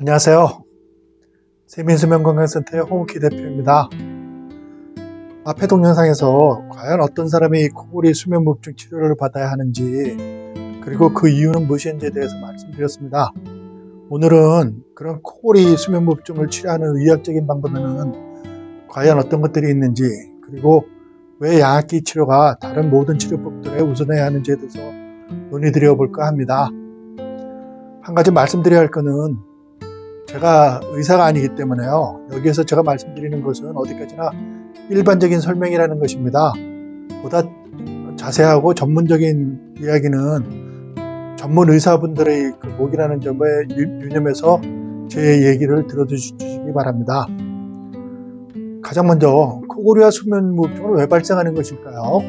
안녕하세요. 세민수면건강센터의 홍옥희 대표입니다. 앞의 동영상에서 과연 어떤 사람이 코골이 수면무호흡증 치료를 받아야 하는지, 그리고 그 이유는 무엇인지에 대해서 말씀드렸습니다. 오늘은 그런 코골이 수면무호흡증을 치료하는 의학적인 방법에는 과연 어떤 것들이 있는지, 그리고 왜 양압기 치료가 다른 모든 치료법들에 우선해야 하는지에 대해서 논의드려 볼까 합니다. 한 가지 말씀드려야 할 것은 제가 의사가 아니기 때문에요. 여기에서 제가 말씀드리는 것은 어디까지나 일반적인 설명이라는 것입니다. 보다 자세하고 전문적인 이야기는 전문 의사분들의 그 목이라는 점에 유념해서 제 얘기를 들어주시기 바랍니다. 가장 먼저 코골이와 수면무호흡증은 왜 발생하는 것일까요?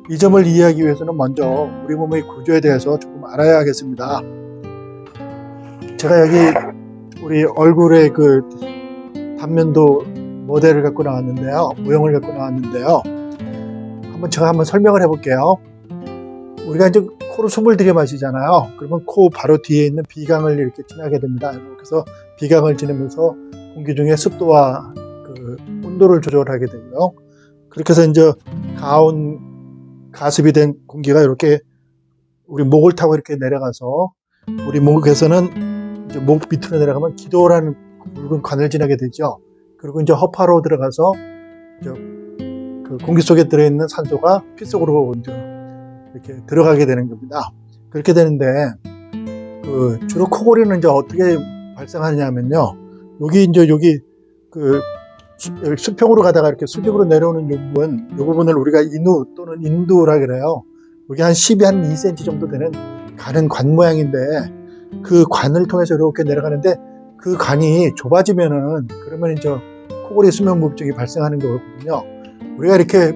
이 점을 이해하기 위해서는 먼저 우리 몸의 구조에 대해서 조금 알아야 하겠습니다. 제가 여기 우리 얼굴에 그 단면도 모델을 갖고 나왔는데요. 모형을 갖고 나왔는데요. 제가 한번 설명을 해볼게요. 우리가 이제 코로 숨을 들이마시잖아요. 그러면 코 바로 뒤에 있는 비강을 이렇게 지나게 됩니다. 그래서 비강을 지나면서 공기 중에 습도와 그 온도를 조절하게 되고요. 그렇게 해서 이제 가습이 된 공기가 이렇게 우리 목을 타고 이렇게 내려가서 우리 목에서는 이제 목 밑으로 내려가면 기도라는 굵은 관을 지나게 되죠. 그리고 이제 허파로 들어가서 이제 그 공기 속에 들어있는 산소가 피 속으로 이제 이렇게 들어가게 되는 겁니다. 그렇게 되는데 주로 코골이는 이제 어떻게 발생하냐면요. 여기 그 수평으로 가다가 이렇게 수직으로 내려오는 이 부분을 우리가 인후 또는 인두라 그래요. 여기 한 10이 한 2cm 정도 되는 가는 관 모양인데 그 관을 통해서 이렇게 내려가는데 그 관이 좁아지면은 그러면 이제 코골이 수면무호흡증이 발생하는 거거든요. 우리가 이렇게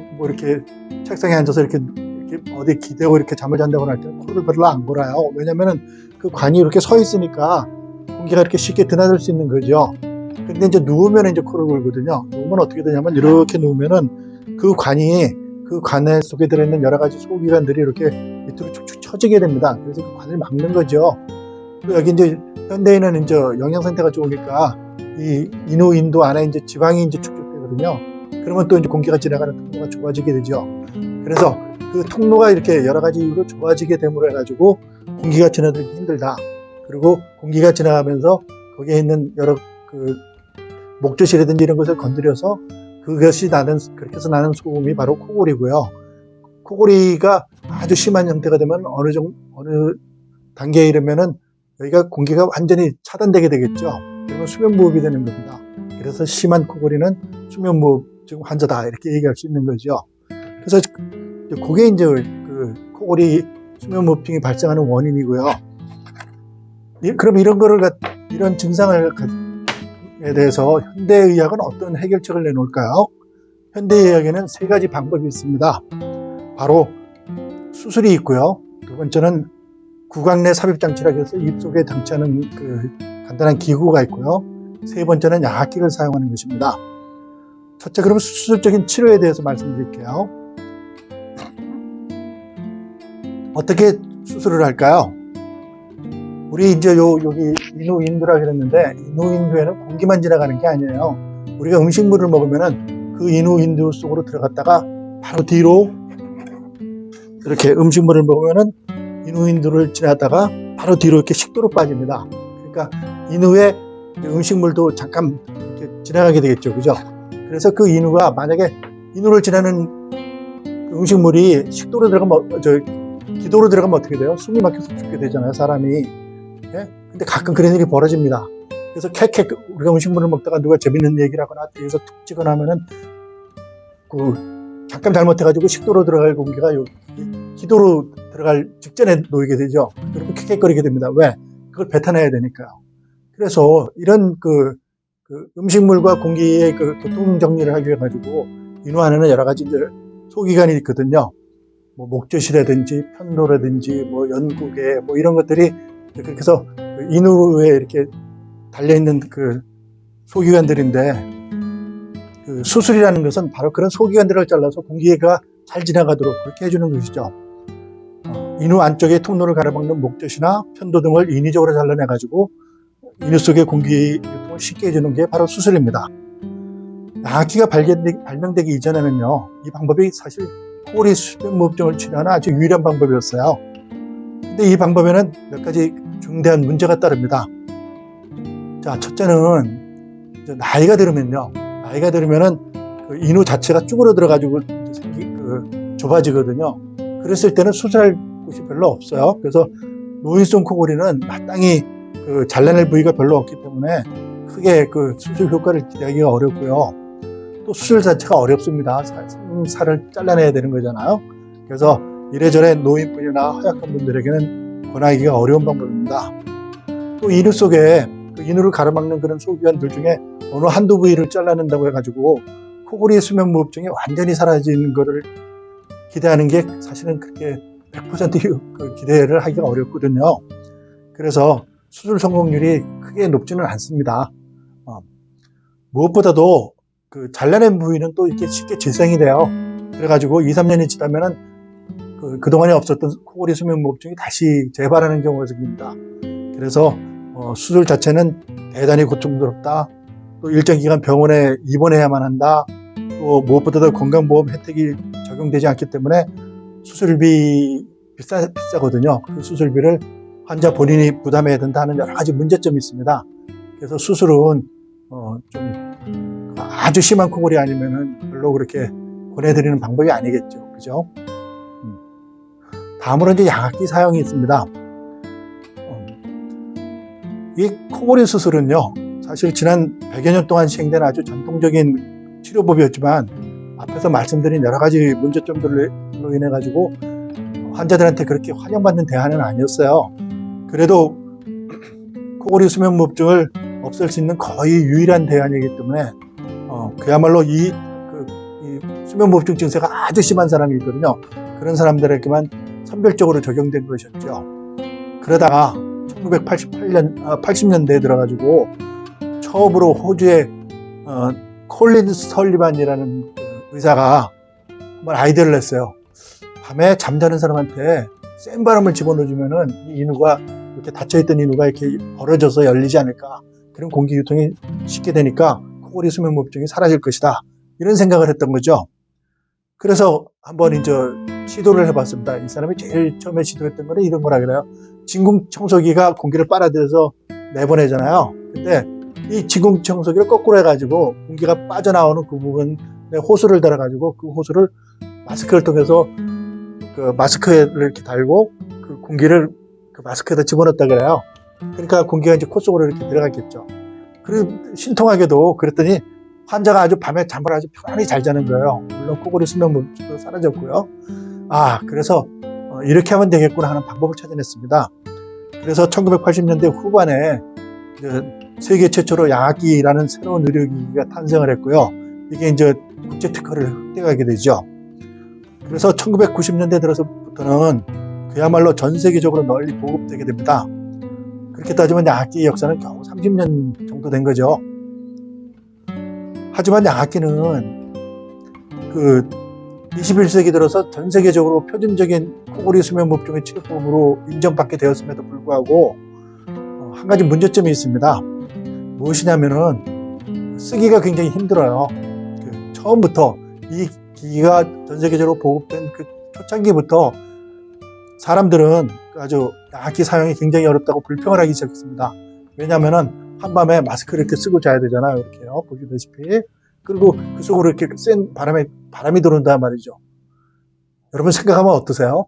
책상에 앉아서 이렇게 어디 기대고 이렇게 잠을 잔다고 할 때는 코를 별로 안 골아요. 왜냐면은 그 관이 이렇게 서 있으니까 공기가 이렇게 쉽게 드나들 수 있는 거죠. 근데 이제 누우면 이제 코를 골거든요. 누우면 어떻게 되냐면 이렇게 누우면은 그 관에 속에 들어있는 여러 가지 소기관들이 이렇게 밑으로 축축 처지게 됩니다. 그래서 그 관을 막는 거죠. 여기 이제 현대인은 이제 영양 상태가 좋으니까 이 인후 인두 안에 이제 지방이 이제 축적되거든요. 그러면 또 이제 공기가 지나가는 통로가 좁아지게 되죠. 그래서 그 통로가 이렇게 여러 가지 이유로 좁아지게 됨으로 해가지고 공기가 지나들기 힘들다. 그리고 공기가 지나가면서 거기에 있는 여러 그 목젖이라든지 이런 것을 건드려서 그렇게 해서 나는 소음이 바로 코골이고요. 코골이가 아주 심한 형태가 되면 어느 단계에 이르면은 여기가 공기가 완전히 차단되게 되겠죠. 그러면 수면무호흡이 되는 겁니다. 그래서 심한 코골이는 수면무호흡증 환자다 이렇게 얘기할 수 있는 거죠. 그래서 그게 이제 그 코골이 수면무호흡증이 발생하는 원인이고요. 그럼 이런 증상에 대해서 현대의학은 어떤 해결책을 내놓을까요? 현대의학에는 세 가지 방법이 있습니다. 바로 수술이 있고요. 두 번째는 구강내 삽입장치라고 해서 입속에 장치하는 그 간단한 기구가 있고요. 세 번째는 양압기를 사용하는 것입니다. 첫째, 그럼 수술적인 치료에 대해서 말씀드릴게요. 어떻게 수술을 할까요? 우리 이제 여기 인후인두라 그랬는데 인후인두에는 공기만 지나가는 게 아니에요. 우리가 음식물을 먹으면은 그 인후인두 속으로 들어갔다가 바로 뒤로 이렇게 음식물을 먹으면은 인후인두를 지나다가 바로 뒤로 이렇게 식도로 빠집니다. 그러니까 인후에 음식물도 잠깐 이렇게 지나가게 되겠죠, 그죠? 그래서 그 인후가 만약에 인후를 지나는 그 음식물이 식도로 들어가면 기도로 들어가면 어떻게 돼요? 숨이 막혀서 죽게 되잖아요, 사람이. 예? 근데 가끔 그런 일이 벌어집니다. 그래서 우리가 음식물을 먹다가 누가 재밌는 얘기를 하거나 뒤에서 툭 찍거나 하면은 잠깐 잘못해가지고 식도로 들어갈 공기가 기도로 들어갈 직전에 놓이게 되죠. 그리고 킥킥거리게 됩니다. 왜? 그걸 뱉어내야 되니까요. 그래서 이런 음식물과 공기의 교통 정리를 하기 위해 가지고 인후 안에는 여러 가지 이제 소기관이 있거든요. 뭐 목젖이라든지 편도라든지 뭐 연구개 뭐 이런 것들이 그렇게 해서 인후에 이렇게 달려있는 그 소기관들인데 수술이라는 것은 바로 그런 소기관들을 잘라서 공기가 잘 지나가도록 그렇게 해주는 것이죠. 인후 안쪽에 통로를 가로막는 목젖이나 편도 등을 인위적으로 잘라내가지고 인후 속의 공기 유통을 쉽게 해주는 게 바로 수술입니다. 양압기가 발명되기 이전에는요, 이 방법이 사실 코골이 수면무호흡증을 치료하는 아주 유일한 방법이었어요. 근데 이 방법에는 몇 가지 중대한 문제가 따릅니다. 자, 첫째는 나이가 들으면은 그 인후 자체가 쭈그러들어가지고 좁아지거든요. 그랬을 때는 수술할 곳이 별로 없어요. 그래서 노인성 코골이는 마땅히 그 잘라낼 부위가 별로 없기 때문에 크게 그 수술 효과를 기대하기가 어렵고요. 또 수술 자체가 어렵습니다. 살을 잘라내야 되는 거잖아요. 그래서 이래저래 노인분이나 허약한 분들에게는 권하기가 어려운 방법입니다. 또 인후 속에 그 인후를 가로막는 그런 소기관들 중에 어느 한두 부위를 잘라낸다고 해가지고 코골이 수면무호흡증이 완전히 사라지는 것을 기대하는 게 사실은 그렇게 100% 기대를 하기가 어렵거든요. 그래서 수술 성공률이 크게 높지는 않습니다. 무엇보다도 그 잘라낸 부위는 또 이렇게 쉽게 재생이 돼요. 그래가지고 2, 3년이 지나면은 그동안에 없었던 코골이 수면무호흡증이 다시 재발하는 경우가 생깁니다. 그래서 수술 자체는 대단히 고통스럽다. 또 일정 기간 병원에 입원해야만 한다. 또 무엇보다도 건강보험 혜택이 적용되지 않기 때문에 수술비 비싸거든요. 그 수술비를 환자 본인이 부담해야 된다는 여러 가지 문제점이 있습니다. 그래서 수술은 좀 아주 심한 코골이 아니면은 별로 그렇게 권해드리는 방법이 아니겠죠. 그죠? 다음으로 이제 양압기 사용이 있습니다. 이 코골이 수술은요, 사실 지난 100여 년 동안 시행된 아주 전통적인 치료법이었지만 앞에서 말씀드린 여러 가지 문제점들로 인해 가지고 환자들한테 그렇게 환영받는 대안은 아니었어요. 그래도 코골이 수면무호흡증을 없앨 수 있는 거의 유일한 대안이기 때문에 그야말로 이 수면무호흡증 증세가 아주 심한 사람이 있거든요. 그런 사람들에게만 선별적으로 적용된 것이었죠. 그러다가 80년대에 들어가지고 처음으로 호주의 콜린 설리반이라는 의사가 한번 아이디어를 냈어요. 밤에 잠자는 사람한테 센 바람을 집어넣어주면은 이 인후가 이렇게 닫혀있던 인후가 이렇게 벌어져서 열리지 않을까. 그런 공기 유통이 쉽게 되니까 코골이 수면무호흡증이 사라질 것이다. 이런 생각을 했던 거죠. 그래서 한번 이제 시도를 해봤습니다. 이 사람이 제일 처음에 시도했던 거는 이런 거라 그래요. 진공청소기가 공기를 빨아들여서 내보내잖아요. 근데 이 진공청소기를 거꾸로 해가지고 공기가 빠져나오는 그 부분에 호스를 달아가지고 그 호스를 마스크를 통해서 그 마스크를 이렇게 달고 그 공기를 그 마스크에다 집어넣었다 그래요. 그러니까 공기가 이제 코 속으로 이렇게 들어갔겠죠. 그리고 신통하게도 그랬더니 환자가 아주 밤에 잠을 아주 편안히 잘 자는 거예요. 물론 코골이 수면무호흡증도 사라졌고요. 그래서 이렇게 하면 되겠구나 하는 방법을 찾아냈습니다. 그래서 1980년대 후반에 세계 최초로 양압기라는 새로운 의료기기가 탄생을 했고요. 이게 이제 국제 특허를 획득하게 되죠. 그래서 1990년대 들어서부터는 그야말로 전 세계적으로 널리 보급되게 됩니다. 그렇게 따지면 양압기의 역사는 겨우 30년 정도 된 거죠. 하지만 양압기는 그 21세기 들어서 전 세계적으로 표준적인 코골이 수면무호흡증의 치료법으로 인정받게 되었음에도 불구하고 한 가지 문제점이 있습니다. 무엇이냐면은 쓰기가 굉장히 힘들어요. 처음부터 이 기기가 전 세계적으로 보급된 그 초창기부터 사람들은 아주 양압기 사용이 굉장히 어렵다고 불평을 하기 시작했습니다. 왜냐하면은 한밤에 마스크를 이렇게 쓰고 자야 되잖아요. 이렇게요. 보시다시피. 그리고 그 속으로 이렇게 센 바람이 들어온단 말이죠. 여러분 생각하면 어떠세요?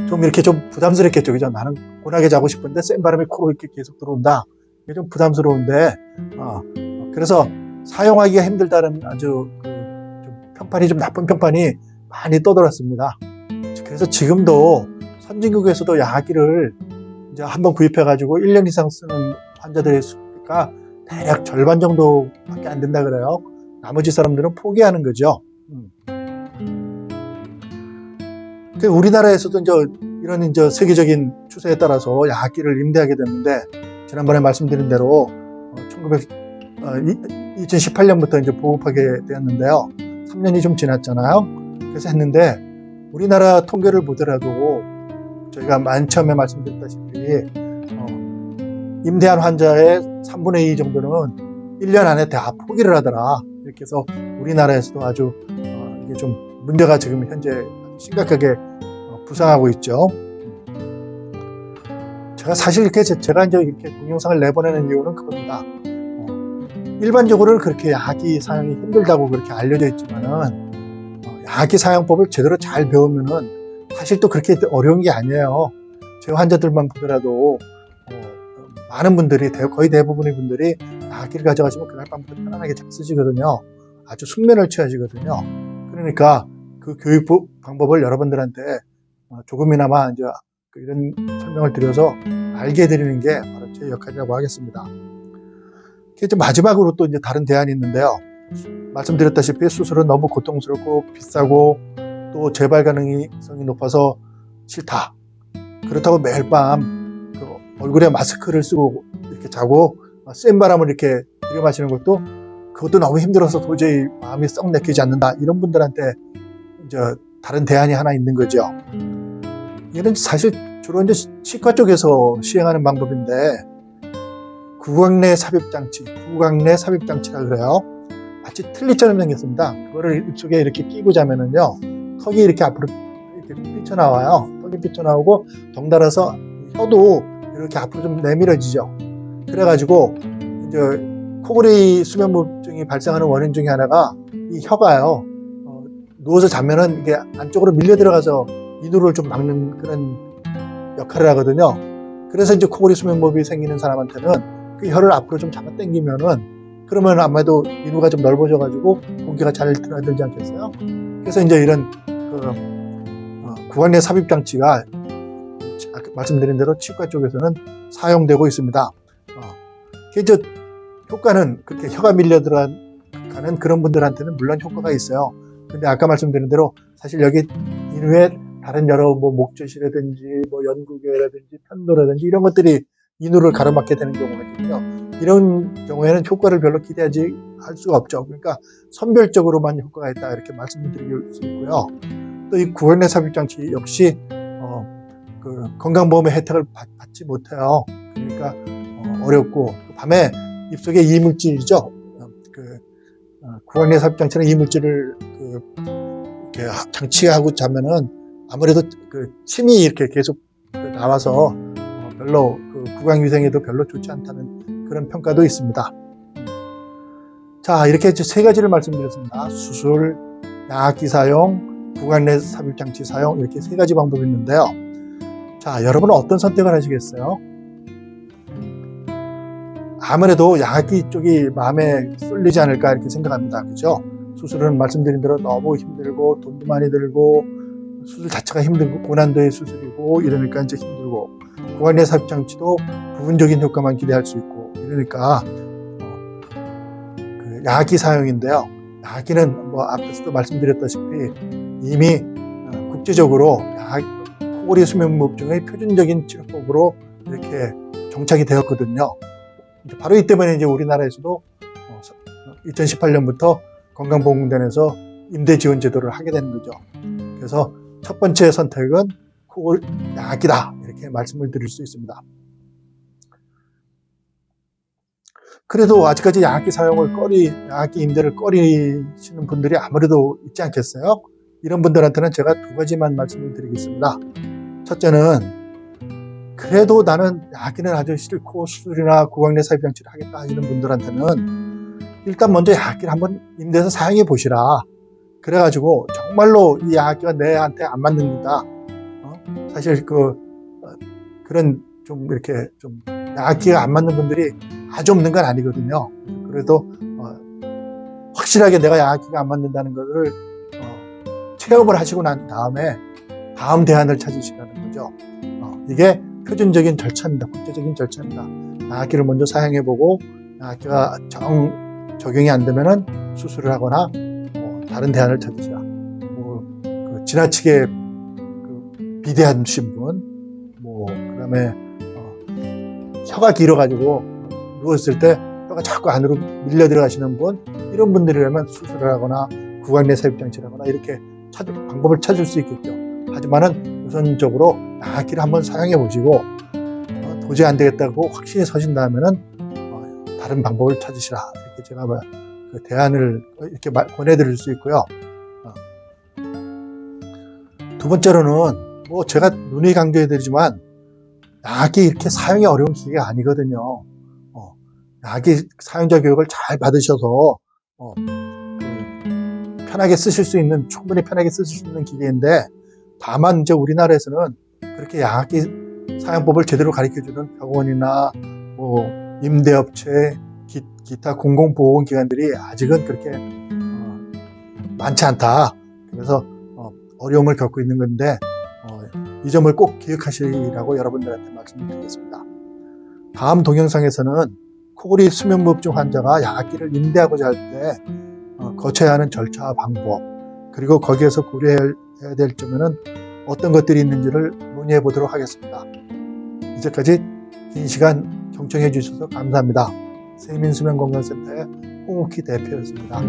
좀 이렇게 좀 부담스럽겠죠. 그죠? 나는 고나게 자고 싶은데 센 바람이 코로 이렇게 계속 들어온다. 이게 좀 부담스러운데, 그래서 사용하기가 힘들다는 아주 좀 평판이 좀 나쁜 평판이 많이 떠돌았습니다. 그래서 지금도 선진국에서도 양압기를 이제 한번 구입해가지고 1년 이상 쓰는 환자들의 수가 대략 절반 정도밖에 안 된다 그래요. 나머지 사람들은 포기하는 거죠. 우리나라에서도 이제 이런 이제 세계적인 추세에 따라서 양압기를 임대하게 됐는데 지난번에 말씀드린 대로 2018년부터 이제 보급하게 되었는데요. 3년이 좀 지났잖아요. 그래서 했는데 우리나라 통계를 보더라도 저희가 맨 처음에 말씀드렸다시피 임대한 환자의 3분의 2 정도는 1년 안에 다 포기를 하더라. 이렇게 해서 우리나라에서도 아주 이게 좀 문제가 지금 현재 심각하게 부상하고 있죠. 제가 사실 제가 이제 이렇게 동영상을 내보내는 이유는 그겁니다. 일반적으로는 그렇게 약이 사용이 힘들다고 그렇게 알려져 있지만은 약이 사용법을 제대로 잘 배우면은 사실 또 그렇게 어려운 게 아니에요. 제 환자들만 보더라도 많은 분들이 거의 대부분의 분들이 약기를 가져가시면 그날 밤부터 편안하게 잘 쓰시거든요. 아주 숙면을 취하시거든요. 그러니까 그 교육 방법을 여러분들한테 조금이나마 이제 이런 설명을 드려서 알게 해드리는 게 바로 제 역할이라고 하겠습니다. 이제 마지막으로 또 이제 다른 대안이 있는데요. 말씀드렸다시피 수술은 너무 고통스럽고 비싸고 또 재발 가능성이 높아서 싫다. 그렇다고 매일 밤 얼굴에 마스크를 쓰고 이렇게 자고 센 바람을 이렇게 들이마시는 그것도 너무 힘들어서 도저히 마음이 썩 내키지 않는다. 이런 분들한테 이제 다른 대안이 하나 있는 거죠. 이는 사실 주로 이제 치과 쪽에서 시행하는 방법인데 구강내 삽입장치라 그래요. 마치 틀니처럼 생겼습니다. 그거를 입속에 이렇게 끼고 자면은요, 턱이 이렇게 앞으로 이렇게 삐쳐나와요. 턱이 삐쳐나오고 덩달아서 혀도 이렇게 앞으로 좀 내밀어지죠. 그래가지고 이제 코골이 수면무호흡증이 발생하는 원인 중에 하나가 이 혀가요. 누워서 자면은 이게 안쪽으로 밀려 들어가서 인후를 좀 막는 그런 역할을 하거든요. 그래서 이제 코골이 수면무호흡이 생기는 사람한테는 그 혀를 앞으로 좀 잡아당기면은 그러면 아마도 인후가 좀 넓어져가지고 공기가 잘 드나들지 않겠어요? 그래서 이제 이런 구강내 삽입 장치가 말씀드린 대로 치과 쪽에서는 사용되고 있습니다. 이제 효과는 그렇게 혀가 밀려 들어가는 그런 분들한테는 물론 효과가 있어요. 근데 아까 말씀드린 대로 사실 여기 인후에 다른 여러 목젖이라든지 연구개라든지 편도라든지 이런 것들이 인후를 가로막게 되는 경우가 있거든요. 이런 경우에는 효과를 별로 기대하지 할 수가 없죠. 그러니까 선별적으로만 효과가 있다 이렇게 말씀드릴 수 있고요. 또 이 구강내 삽입 장치 역시 그 건강보험의 혜택을 받지 못해요. 그러니까 어렵고 밤에 입속에 이물질이죠. 구강내 삽입 장치는 이물질을 이렇게 장치하고 자면은 아무래도 침이 이렇게 계속 나와서 별로 구강 위생에도 별로 좋지 않다는 그런 평가도 있습니다. 자, 이렇게 세 가지를 말씀드렸습니다. 수술, 약기 사용, 구강내 삽입 장치 사용 이렇게 세 가지 방법이 있는데요. 자, 여러분은 어떤 선택을 하시겠어요? 아무래도 약기 쪽이 마음에 쏠리지 않을까 이렇게 생각합니다. 그죠? 수술은 말씀드린 대로 너무 힘들고 돈도 많이 들고 수술 자체가 힘들고 고난도의 수술이고 이러니까 이제 힘들고 구강내 삽입 장치도 부분적인 효과만 기대할 수 있고 이러니까 약기 사용인데요. 약기는 앞에서도 말씀드렸다시피 이미 국제적으로 코골이 수면무호흡증의 표준적인 치료법으로 이렇게 정착이 되었거든요. 바로 이 때문에 이제 우리나라에서도 2018년부터 건강보험공단에서 임대 지원 제도를 하게 되는 거죠. 그래서 첫 번째 선택은 약기다 이렇게 말씀을 드릴 수 있습니다. 그래도 아직까지 약기 임대를 꺼리시는 분들이 아무래도 있지 않겠어요? 이런 분들한테는 제가 두 가지만 말씀을 드리겠습니다. 첫째는 그래도 나는 약기는 아주 싫고 수술이나 구강내 삽입 장치를 하겠다 하시는 분들한테는 일단 먼저 약기를 한번 임대해서 사용해 보시라. 그래가지고 정말로 이 약기가 내한테 안 맞는다. 사실 그런 좀 이렇게 좀 약기가 안 맞는 분들이 아주 없는 건 아니거든요. 그래도 확실하게 내가 약기가 안 맞는다는 것을 체험을 하시고 난 다음에 다음 대안을 찾으시라는 거죠. 이게 표준적인 절차입니다. 국제적인 절차입니다. 약기를 먼저 사용해보고 약기가 적용이 안 되면은 수술을 하거나 다른 대안을 찾으시라. 지나치게 비대하신 분, 그다음에 혀가 길어가지고 누웠을 때 혀가 자꾸 안으로 밀려 들어가시는 분, 이런 분들이라면 수술을 하거나 구강내 삽입 장치를 하거나 이렇게 방법을 찾을 수 있겠죠. 하지만은 우선적으로 약기를 한번 사용해 보시고 도저히 안 되겠다고 확신이 서신다면은 다른 방법을 찾으시라, 이렇게 제가 그 대안을 이렇게 권해드릴 수 있고요. 두 번째로는 제가 누누이 강조해드리지만 약이 이렇게 사용이 어려운 기계가 아니거든요. 약이 사용자 교육을 잘 받으셔서 편하게 쓰실 수 있는, 충분히 편하게 쓰실 수 있는 기계인데, 다만 이제 우리나라에서는 그렇게 약이 사용법을 제대로 가르쳐주는 병원이나 임대업체, 기타 공공보건기관들이 아직은 그렇게 많지 않다. 그래서 어려움을 겪고 있는 건데, 이 점을 꼭 기억하시라고 여러분들한테 말씀드리겠습니다. 다음 동영상에서는 코골이 수면무호흡증 환자가 약기를 임대하고자 할 때 거쳐야 하는 절차와 방법, 그리고 거기에서 고려해야 될 점에는 어떤 것들이 있는지를 논의해 보도록 하겠습니다. 이제까지 긴 시간 경청해 주셔서 감사합니다. 세민수면건강센터의 홍옥희 대표였습니다.